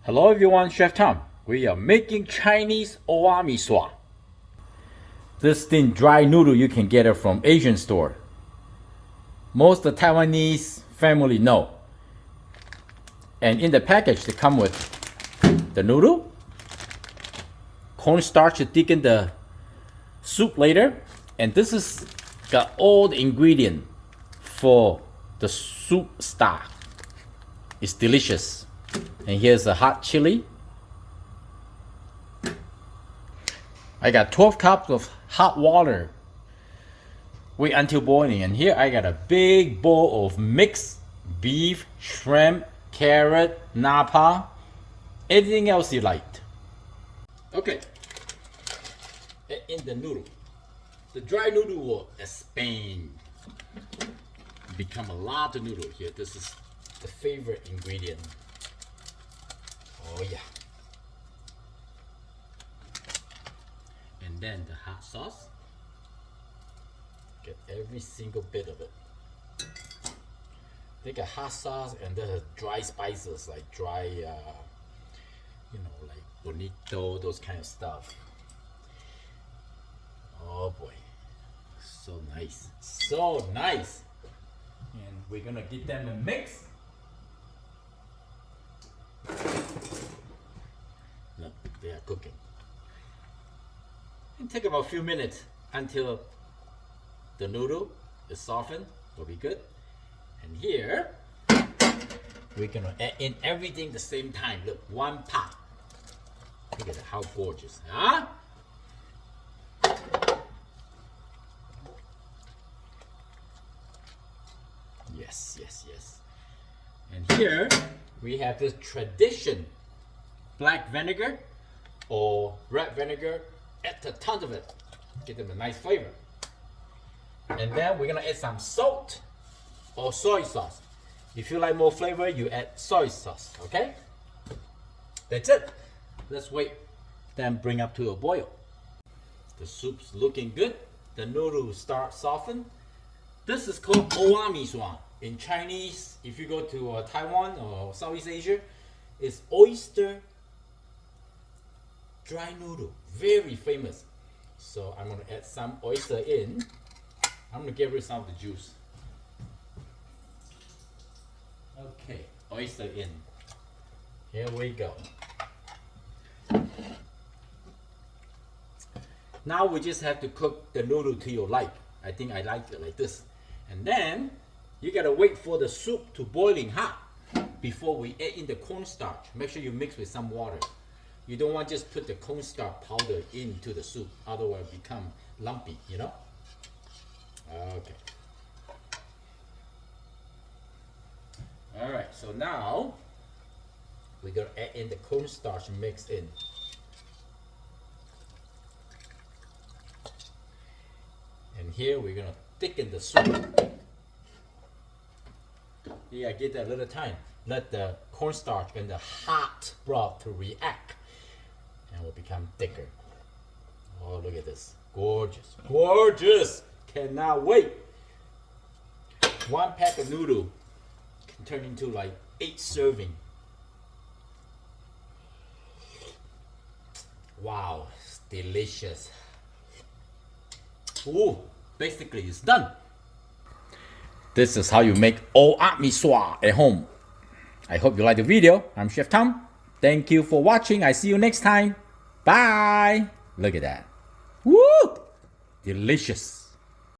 Hello everyone, Chef Tom. We are making Chinese owa This thin dry noodle you can get it from Asian store. Most of the Taiwanese family know. And in the package they come with the noodle, cornstarch to thicken the soup later, and this is got all the ingredient for the soup stock. It's delicious. And here's a hot chili. I got 12 cups of hot water. Wait until boiling. And here I got a big bowl of mixed beef, shrimp, carrot, napa, anything else you like. Okay. Add in the noodle. The dry noodle will expand. Become a lot of noodle here. This is the favorite ingredient. Oh yeah. And then the hot sauce. Get every single bit of it. They got hot sauce and the dry spices like dry, like bonito, those kind of stuff. Oh boy, so nice, so nice. And we're gonna give them a mix. Look, they are cooking. It take about a few minutes until the noodle is softened. Will be good. And here we're gonna add in everything the same time. Look, one pot. Look at how gorgeous, huh? Yes, yes, yes. And here we have this tradition black vinegar or red vinegar. Add a ton of it. Give them a nice flavor. And then we're gonna add some salt or soy sauce. If you like more flavor, you add soy sauce, okay? That's it. Let's wait, then bring up to a boil. The soup's looking good. The noodles start soften. This is called owa in Chinese. If you go to Taiwan or Southeast Asia, it's oyster dry noodle. Very famous. So I'm gonna add some oyster in. I'm gonna get rid of some of the juice. Okay, oyster in. Here we go. Now we just have to cook the noodle to your like. I think I like it like this. And then you gotta wait for the soup to boiling hot before we add in the cornstarch. Make sure you mix with some water. You don't want to just put the cornstarch powder into the soup, otherwise it become lumpy, you know? Okay. Alright, so now we're gonna add in the cornstarch mixed in. And here we're gonna thicken the soup. Yeah, give that a little time. Let the cornstarch and the hot broth to react and will become thicker. Oh, look at this. Gorgeous. Gorgeous. Cannot wait. One pack of noodle can turn into like 8 serving. Wow, it's delicious. Ooh, basically it's done. This is how you make owa at home. I hope you like the video. I'm Chef Tom. Thank you for watching. I see you next time. Bye. Look at that. Woo! Delicious.